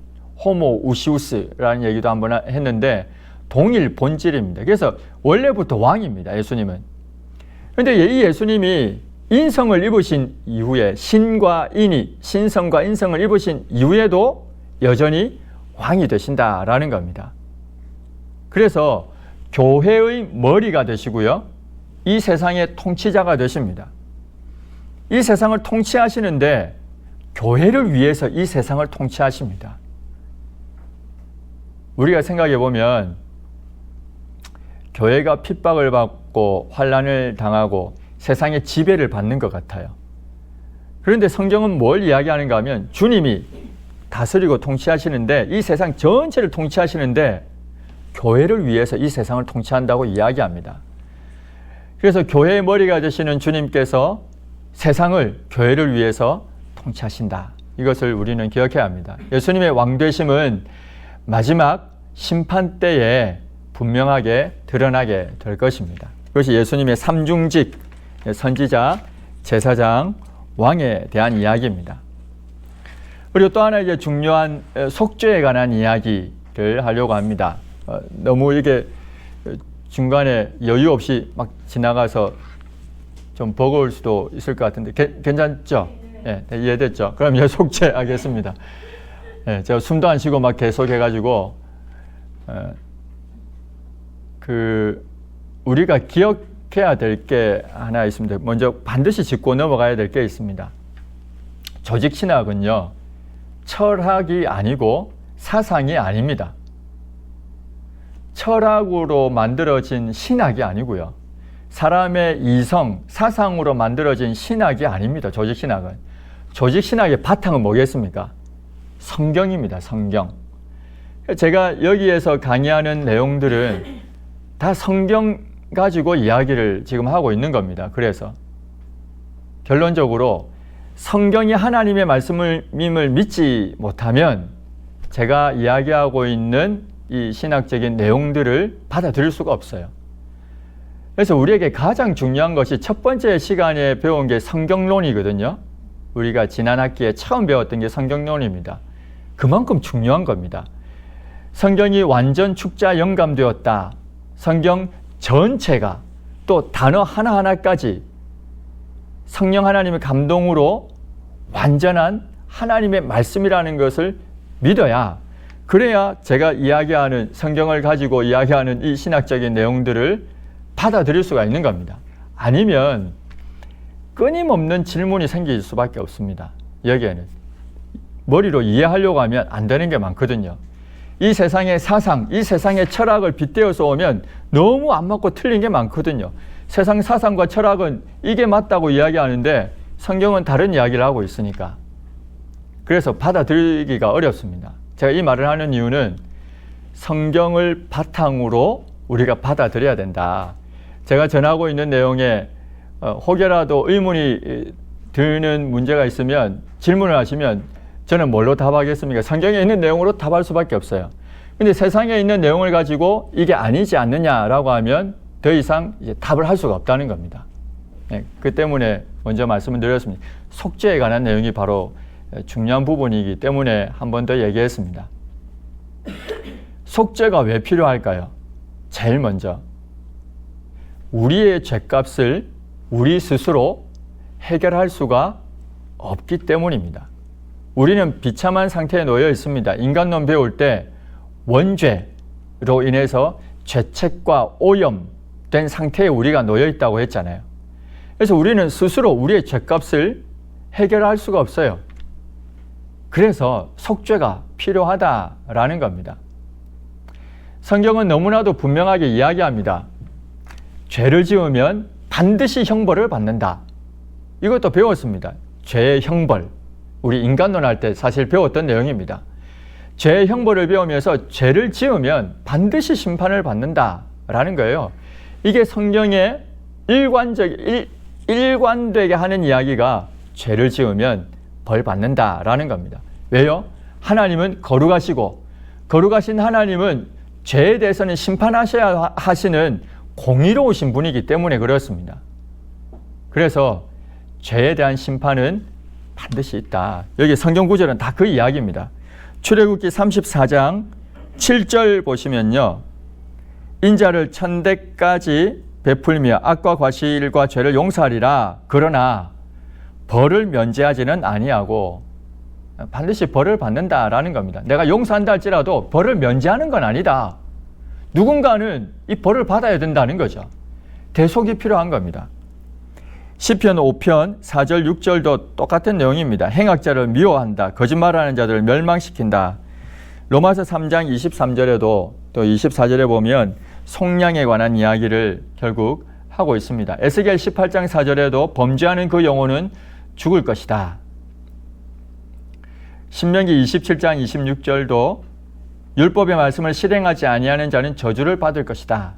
호모 우시우스라는 얘기도 한번 했는데 동일 본질입니다. 그래서 원래부터 왕입니다. 예수님은. 그런데 이 예수님이 인성을 입으신 이후에 신성과 인성을 입으신 이후에도 여전히 왕이 되신다라는 겁니다. 그래서 교회의 머리가 되시고요. 이 세상의 통치자가 되십니다. 이 세상을 통치하시는데 교회를 위해서 이 세상을 통치하십니다. 우리가 생각해 보면 교회가 핍박을 받고 환난을 당하고 세상의 지배를 받는 것 같아요. 그런데 성경은 뭘 이야기하는가 하면 주님이 다스리고 통치하시는데 이 세상 전체를 통치하시는데 교회를 위해서 이 세상을 통치한다고 이야기합니다. 그래서 교회의 머리가 되시는 주님께서 세상을 교회를 위해서 통치하신다. 이것을 우리는 기억해야 합니다. 예수님의 왕되심은 마지막 심판 때에 분명하게 드러나게 될 것입니다. 그것이 예수님의 삼중직, 선지자, 제사장, 왕에 대한 이야기입니다. 그리고 또 하나 이제 중요한 속죄에 관한 이야기를 하려고 합니다. 너무 이게 중간에 여유 없이 막 지나가서 좀 버거울 수도 있을 것 같은데 괜찮죠? 네, 이해됐죠? 그럼 이제 속죄하겠습니다. 네, 제가 숨도 안 쉬고 막 계속 해가지고 우리가 기억해야 될 게 하나 있습니다. 먼저 반드시 짚고 넘어가야 될 게 있습니다. 조직신학은요, 철학이 아니고 사상이 아닙니다. 철학으로 만들어진 신학이 아니고요. 사람의 이성, 사상으로 만들어진 신학이 아닙니다. 조직신학은. 조직신학의 바탕은 뭐겠습니까? 성경입니다. 성경. 제가 여기에서 강의하는 내용들은 다 성경 가지고 이야기를 지금 하고 있는 겁니다. 그래서 결론적으로 성경이 하나님의 말씀임을 믿지 못하면 제가 이야기하고 있는 이 신학적인 내용들을 받아들일 수가 없어요. 그래서 우리에게 가장 중요한 것이 첫 번째 시간에 배운 게 성경론이거든요. 우리가 지난 학기에 처음 배웠던 게 성경론입니다. 그만큼 중요한 겁니다. 성경이 완전 축자 영감되었다. 성경 전체가 또 단어 하나하나까지 성령 하나님의 감동으로 완전한 하나님의 말씀이라는 것을 믿어야, 그래야 제가 이야기하는, 성경을 가지고 이야기하는 이 신학적인 내용들을 받아들일 수가 있는 겁니다. 아니면 끊임없는 질문이 생길 수밖에 없습니다. 여기에는 머리로 이해하려고 하면 안 되는 게 많거든요. 이 세상의 사상, 이 세상의 철학을 빗대어서 오면 너무 안 맞고 틀린 게 많거든요. 세상 사상과 철학은 이게 맞다고 이야기하는데 성경은 다른 이야기를 하고 있으니까. 그래서 받아들이기가 어렵습니다. 제가 이 말을 하는 이유는 성경을 바탕으로 우리가 받아들여야 된다. 제가 전하고 있는 내용에 혹여라도 의문이 드는 문제가 있으면 질문을 하시면 저는 뭘로 답하겠습니까? 성경에 있는 내용으로 답할 수밖에 없어요. 근데 세상에 있는 내용을 가지고 이게 아니지 않느냐라고 하면 더 이상 이제 답을 할 수가 없다는 겁니다. 네, 그 때문에 먼저 말씀을 드렸습니다. 속죄에 관한 내용이 바로 중요한 부분이기 때문에 한 번 더 얘기했습니다. 속죄가 왜 필요할까요? 제일 먼저 우리의 죄값을 우리 스스로 해결할 수가 없기 때문입니다. 우리는 비참한 상태에 놓여 있습니다. 인간론 배울 때 원죄로 인해서 죄책과 오염, 된 상태에 우리가 놓여 있다고 했잖아요. 그래서 우리는 스스로 우리의 죄값을 해결할 수가 없어요. 그래서 속죄가 필요하다라는 겁니다. 성경은 너무나도 분명하게 이야기합니다. 죄를 지으면 반드시 형벌을 받는다. 이것도 배웠습니다. 죄의 형벌. 우리 인간론 할 때 사실 배웠던 내용입니다. 죄의 형벌을 배우면서 죄를 지으면 반드시 심판을 받는다라는 거예요. 이게 성경의 일관되게 하는 이야기가 죄를 지으면 벌 받는다라는 겁니다. 왜요? 하나님은 거룩하시고 거룩하신 하나님은 죄에 대해서는 심판하셔야 하시는 공의로우신 분이기 때문에 그렇습니다. 그래서 죄에 대한 심판은 반드시 있다. 여기 성경 구절은 다 그 이야기입니다. 출애굽기 34장 7절 보시면요. 인자를 1000대까지 베풀며 악과 과실과 죄를 용서하리라. 그러나 벌을 면제하지는 아니하고 반드시 벌을 받는다라는 겁니다. 내가 용서한다 할지라도 벌을 면제하는 건 아니다. 누군가는 이 벌을 받아야 된다는 거죠. 대속이 필요한 겁니다. 시편 5편 4절 6절도 똑같은 내용입니다. 행악자를 미워한다. 거짓말하는 자들을 멸망시킨다. 로마서 3장 23절에도 또 24절에 보면 속량에 관한 이야기를 결국 하고 있습니다. 에스겔 18장 4절에도 범죄하는 그 영혼은 죽을 것이다. 신명기 27장 26절도 율법의 말씀을 실행하지 아니하는 자는 저주를 받을 것이다.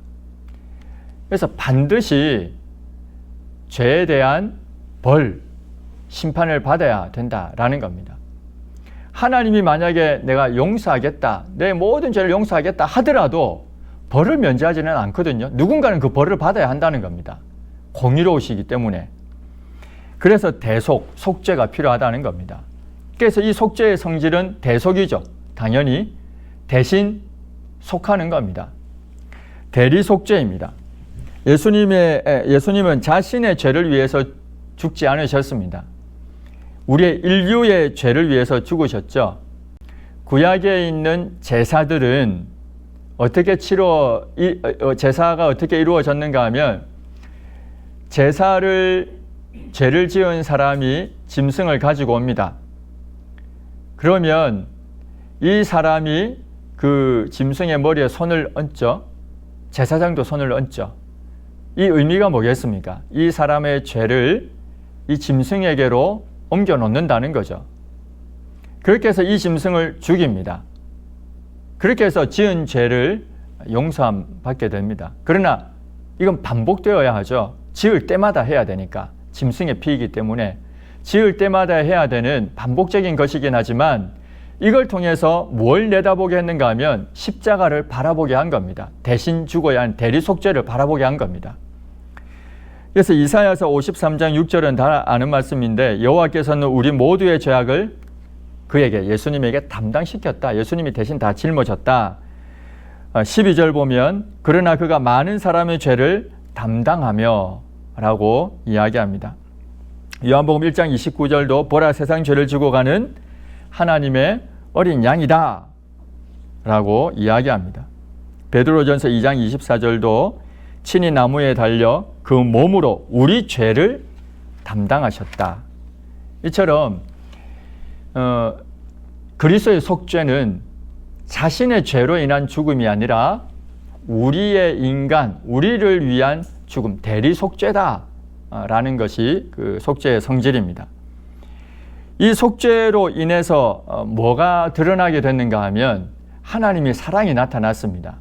그래서 반드시 죄에 대한 벌, 심판을 받아야 된다라는 겁니다. 하나님이 만약에 내가 용서하겠다, 내 모든 죄를 용서하겠다 하더라도 벌을 면제하지는 않거든요. 누군가는 그 벌을 받아야 한다는 겁니다. 공의로우시기 때문에. 그래서 대속, 속죄가 필요하다는 겁니다. 그래서 이 속죄의 성질은 대속이죠. 당연히 대신 속하는 겁니다. 대리속죄입니다. 예수님은 자신의 죄를 위해서 죽지 않으셨습니다. 우리의 인류의 죄를 위해서 죽으셨죠. 구약에 있는 제사들은 제사가 어떻게 이루어졌는가 하면 죄를 지은 사람이 짐승을 가지고 옵니다. 그러면 이 사람이 그 짐승의 머리에 손을 얹죠. 제사장도 손을 얹죠. 이 의미가 뭐겠습니까? 이 사람의 죄를 이 짐승에게로 옮겨 놓는다는 거죠. 그렇게 해서 이 짐승을 죽입니다. 그렇게 해서 지은 죄를 용서받게 됩니다. 그러나 이건 반복되어야 하죠. 지을 때마다 해야 되니까. 짐승의 피이기 때문에 지을 때마다 해야 되는 반복적인 것이긴 하지만 이걸 통해서 뭘 내다보게 했는가 하면 십자가를 바라보게 한 겁니다. 대신 죽어야 하는 대리속죄를 바라보게 한 겁니다. 그래서 이사야서 53장 6절은 다 아는 말씀인데 여호와께서는 우리 모두의 죄악을 그에게 예수님에게 담당시켰다. 예수님이 대신 다 짊어졌다. 12절 보면 그러나 그가 많은 사람의 죄를 담당하며 라고 이야기합니다. 요한복음 1장 29절도 보라 세상 죄를 지고 가는 하나님의 어린 양이다 라고 이야기합니다. 베드로전서 2장 24절도 친히 나무에 달려 그 몸으로 우리 죄를 담당하셨다. 이처럼 그리스도의 속죄는 자신의 죄로 인한 죽음이 아니라 우리의 인간, 우리를 위한 죽음, 대리속죄다 라는 것이 그 속죄의 성질입니다. 이 속죄로 인해서 뭐가 드러나게 됐는가 하면 하나님의 사랑이 나타났습니다.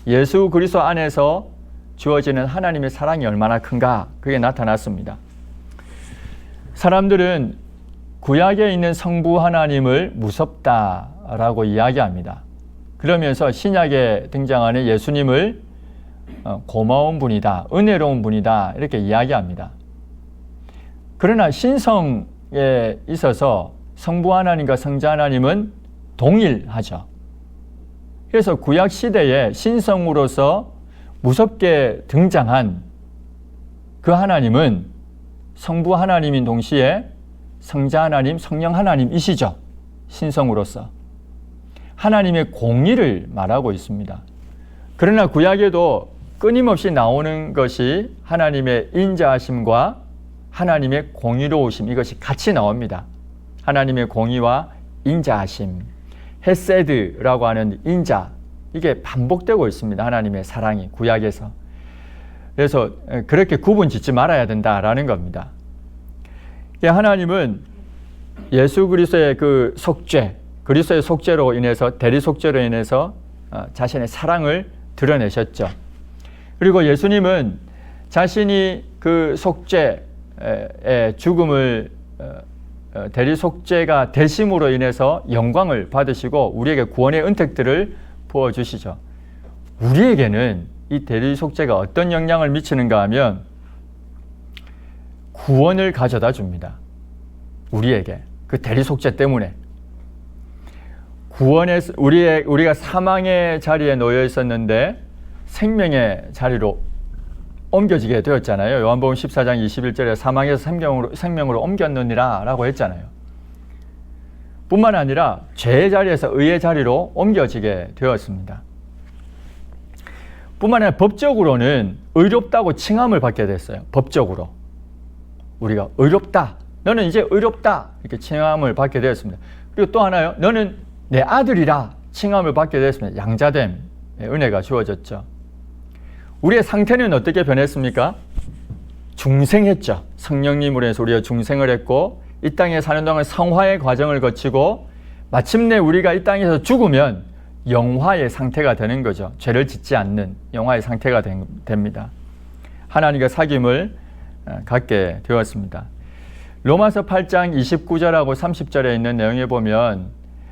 예수 그리스도 안에서 주어지는 하나님의 사랑이 얼마나 큰가 그게 나타났습니다. 사람들은 구약에 있는 성부 하나님을 무섭다라고 이야기합니다. 그러면서 신약에 등장하는 예수님을 고마운 분이다, 은혜로운 분이다 이렇게 이야기합니다. 그러나 신성에 있어서 성부 하나님과 성자 하나님은 동일하죠. 그래서 구약 시대에 신성으로서 무섭게 등장한 그 하나님은 성부 하나님인 동시에 성자 하나님, 성령 하나님이시죠. 신성으로서. 하나님의 공의를 말하고 있습니다. 그러나 구약에도 끊임없이 나오는 것이 하나님의 인자하심과 하나님의 공의로우심, 이것이 같이 나옵니다. 하나님의 공의와 인자하심, 헤세드라고 하는 인자, 이게 반복되고 있습니다. 하나님의 사랑이 구약에서. 그래서 그렇게 구분 짓지 말아야 된다라는 겁니다. 하나님은 예수 그리스도의 그 속죄, 그리스도의 속죄로 인해서, 대리 속죄로 인해서 자신의 사랑을 드러내셨죠. 그리고 예수님은 자신이 그 속죄의 죽음을 대리 속죄가 되심으로 인해서 영광을 받으시고 우리에게 구원의 은택들을 부어주시죠. 우리에게는 이 대리 속죄가 어떤 영향을 미치는가 하면 구원을 가져다 줍니다. 우리에게 그 대리 속죄 때문에 구원의 우리가 사망의 자리에 놓여 있었는데 생명의 자리로 옮겨지게 되었잖아요. 요한복음 14장 21절에 사망에서 생명으로 옮겼느니라 라고 했잖아요. 뿐만 아니라 죄의 자리에서 의의 자리로 옮겨지게 되었습니다. 뿐만 아니라 법적으로는 의롭다고 칭함을 받게 됐어요. 법적으로 우리가 의롭다, 너는 이제 의롭다 이렇게 칭함을 받게 되었습니다. 그리고 또 하나요, 너는 내 아들이라 칭함을 받게 되었습니다. 양자됨의 은혜가 주어졌죠. 우리의 상태는 어떻게 변했습니까? 중생했죠. 성령님으로 해서 우리가 중생을 했고 이 땅에 사는 동안 성화의 과정을 거치고 마침내 우리가 이 땅에서 죽으면 영화의 상태가 되는 거죠. 죄를 짓지 않는 영화의 상태가 됩니다. 하나님과 사귐을 갖게 되었습니다. 로마서 8장 29절하고 30절에 있는 내용에 보면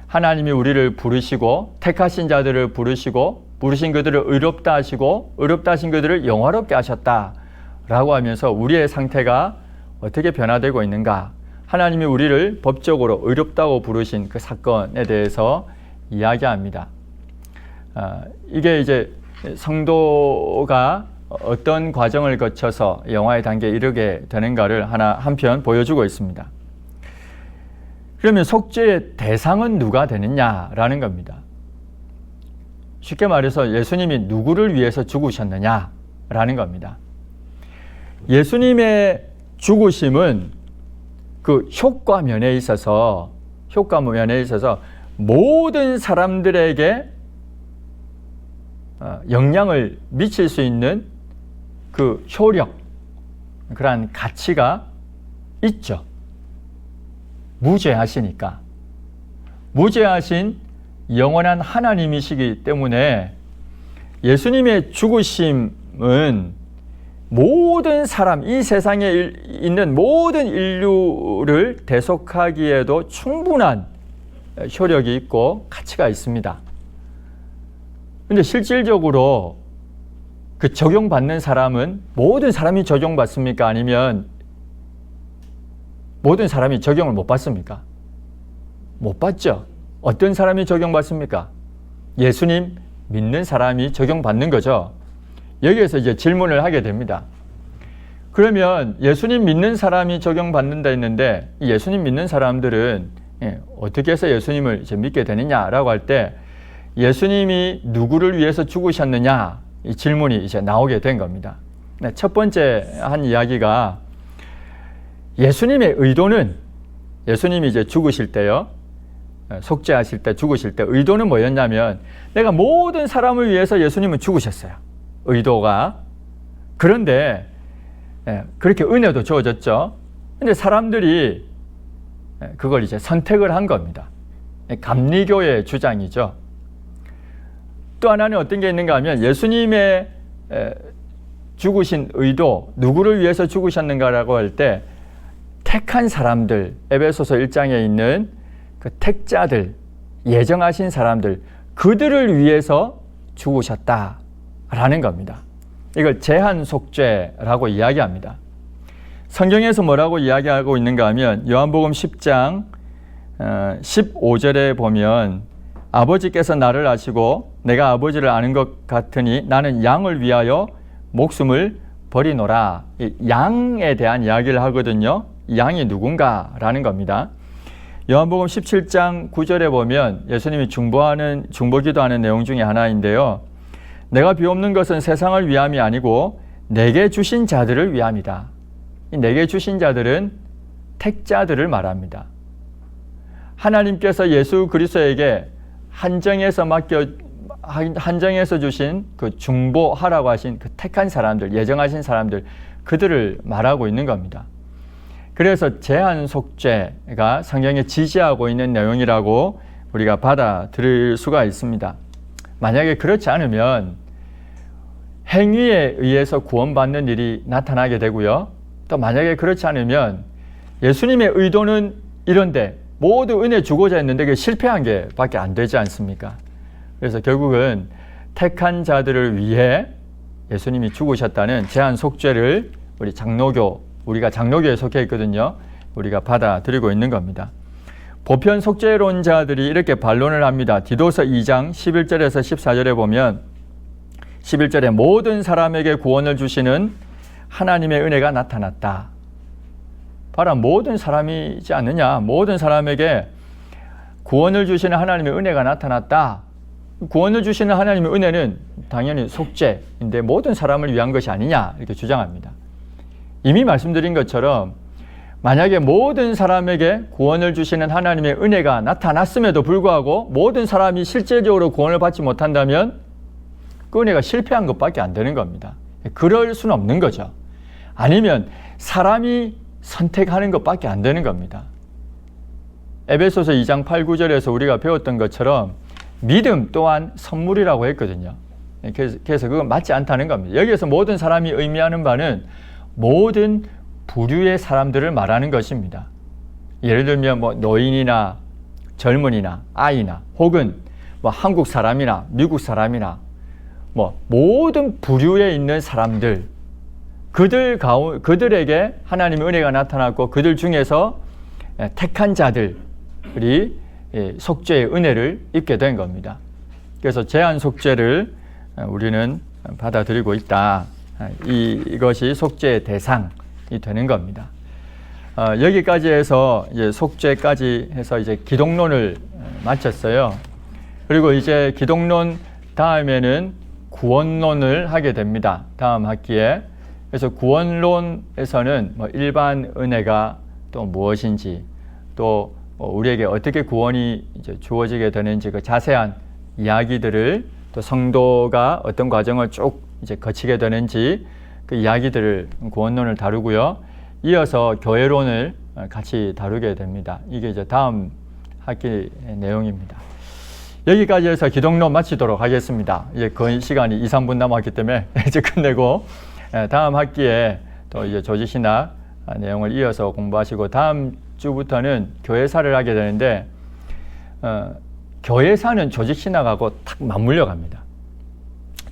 하나님이 우리를 부르시고 택하신 자들을 부르신 그들을 의롭다 하시고 의롭다 하신 그들을 영화롭게 하셨다라고 하면서 우리의 상태가 어떻게 변화되고 있는가, 하나님이 우리를 법적으로 의롭다고 부르신 그 사건에 대해서 이야기합니다. 이게 이제 성도가 어떤 과정을 거쳐서 영화의 단계에 이르게 되는가를 한편 보여주고 있습니다. 그러면 속죄의 대상은 누가 되느냐라는 겁니다. 쉽게 말해서 예수님이 누구를 위해서 죽으셨느냐라는 겁니다. 예수님의 죽으심은 그 효과 면에 있어서 모든 사람들에게 영향을 미칠 수 있는 그 효력, 그러한 가치가 있죠. 무죄하시니까. 무죄하신 영원한 하나님이시기 때문에 예수님의 죽으심은 모든 사람, 이 세상에 있는 모든 인류를 대속하기에도 충분한 효력이 있고 가치가 있습니다. 근데 실질적으로 그 적용받는 사람은 모든 사람이 적용받습니까? 아니면 모든 사람이 적용을 못 받습니까? 못 받죠. 어떤 사람이 적용받습니까? 예수님 믿는 사람이 적용받는 거죠. 여기에서 이제 질문을 하게 됩니다. 그러면 예수님 믿는 사람이 적용받는다 했는데 예수님 믿는 사람들은 어떻게 해서 예수님을 이제 믿게 되느냐라고 할 때 예수님이 누구를 위해서 죽으셨느냐, 이 질문이 이제 나오게 된 겁니다. 첫 번째 한 이야기가 예수님의 의도는, 예수님이 이제 죽으실 때요, 속죄하실 때, 죽으실 때 의도는 뭐였냐면 내가 모든 사람을 위해서 예수님은 죽으셨어요. 의도가. 그런데 그렇게 은혜도 주어졌죠. 근데 사람들이 그걸 이제 선택을 한 겁니다. 감리교의 주장이죠. 또 하나는 어떤 게 있는가 하면 예수님의 죽으신 의도, 누구를 위해서 죽으셨는가라고 할 때 택한 사람들, 에베소서 1장에 있는 그 택자들, 예정하신 사람들, 그들을 위해서 죽으셨다라는 겁니다. 이걸 제한 속죄라고 이야기합니다. 성경에서 뭐라고 이야기하고 있는가 하면 요한복음 10장 15절에 보면 아버지께서 나를 아시고 내가 아버지를 아는 것 같으니 나는 양을 위하여 목숨을 버리노라. 양에 대한 이야기를 하거든요. 양이 누군가라는 겁니다. 요한복음 17장 9절에 보면 예수님이 중보기도하는 내용 중에 하나인데요. 내가 비옵는 것은 세상을 위함이 아니고 내게 주신 자들을 위함이다. 이 내게 주신 자들은 택자들을 말합니다. 하나님께서 예수 그리스도에게 한정해서 주신 그 중보하라고 하신 그 택한 사람들, 예정하신 사람들, 그들을 말하고 있는 겁니다. 그래서 제한 속죄가 성경에 지지하고 있는 내용이라고 우리가 받아들일 수가 있습니다. 만약에 그렇지 않으면 행위에 의해서 구원받는 일이 나타나게 되고요. 또 만약에 그렇지 않으면 예수님의 의도는 이런데 모두 은혜 주고자 했는데 그게 실패한 게 밖에 안 되지 않습니까? 그래서 결국은 택한 자들을 위해 예수님이 죽으셨다는 제한 속죄를 우리가 장로교에 속해 있거든요. 우리가 받아들이고 있는 겁니다. 보편 속죄론자들이 이렇게 반론을 합니다. 디도서 2장 11절에서 14절에 보면 11절에 모든 사람에게 구원을 주시는 하나님의 은혜가 나타났다. 봐라, 모든 사람이지 않느냐. 모든 사람에게 구원을 주시는 하나님의 은혜가 나타났다. 구원을 주시는 하나님의 은혜는 당연히 속죄인데 모든 사람을 위한 것이 아니냐 이렇게 주장합니다. 이미 말씀드린 것처럼 만약에 모든 사람에게 구원을 주시는 하나님의 은혜가 나타났음에도 불구하고 모든 사람이 실제적으로 구원을 받지 못한다면 그 은혜가 실패한 것밖에 안 되는 겁니다. 그럴 수는 없는 거죠. 아니면 사람이 선택하는 것밖에 안 되는 겁니다. 에베소서 2장 8, 9절에서 우리가 배웠던 것처럼 믿음 또한 선물이라고 했거든요. 그래서 그건 맞지 않다는 겁니다. 여기에서 모든 사람이 의미하는 바는 모든 부류의 사람들을 말하는 것입니다. 예를 들면 노인이나 젊은이나 아이나 혹은 한국 사람이나 미국 사람이나 모든 부류에 있는 사람들, 그들에게 하나님의 은혜가 나타났고 그들 중에서 택한 자들이 속죄의 은혜를 입게 된 겁니다. 그래서 제한 속죄를 우리는 받아들이고 있다. 이것이 속죄의 대상이 되는 겁니다. 여기까지 해서 이제 속죄까지 해서 이제 기독론을 마쳤어요. 그리고 이제 기독론 다음에는 구원론을 하게 됩니다. 다음 학기에. 그래서 구원론에서는 일반 은혜가 또 무엇인지 또 우리에게 어떻게 구원이 이제 주어지게 되는지 그 자세한 이야기들을 또 성도가 어떤 과정을 쭉 이제 거치게 되는지 그 이야기들을 구원론을 다루고요. 이어서 교회론을 같이 다루게 됩니다. 이게 이제 다음 학기 내용입니다. 여기까지 해서 기독론 마치도록 하겠습니다. 이제 거의 시간이 2, 3분 남았기 때문에 이제 끝내고 다음 학기에 또 이제 조직신학 내용을 이어서 공부하시고 다음 주부터는 교회사를 하게 되는데 교회사는 조직신학하고 탁 맞물려 갑니다.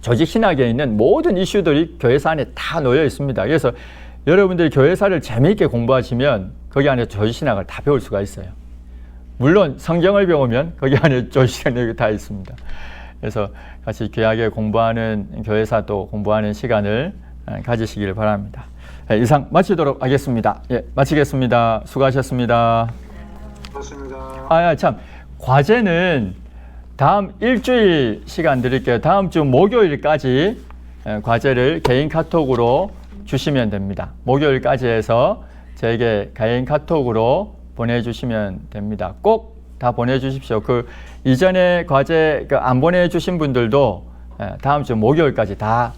조직신학에 있는 모든 이슈들이 교회사 안에 다 놓여 있습니다. 그래서 여러분들이 교회사를 재미있게 공부하시면 거기 안에 조직신학을 다 배울 수가 있어요. 물론 성경을 배우면 거기 안에 조직신학이 다 있습니다. 그래서 같이 귀하게 공부하는 교회사도 공부하는 시간을 가지시길 바랍니다. 이상 마치도록 하겠습니다. 마치겠습니다. 수고하셨습니다. 고맙습니다. 참 과제는 다음 일주일 시간 드릴게요. 다음 주 목요일까지 과제를 개인 카톡으로 주시면 됩니다. 목요일까지 해서 저에게 개인 카톡으로 보내주시면 됩니다. 꼭 다 보내주십시오. 그 이전에 과제 안 보내주신 분들도 다음 주 목요일까지 다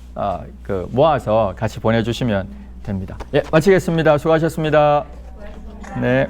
모아서 같이 보내주시면 됩니다. 마치겠습니다. 수고하셨습니다. 네.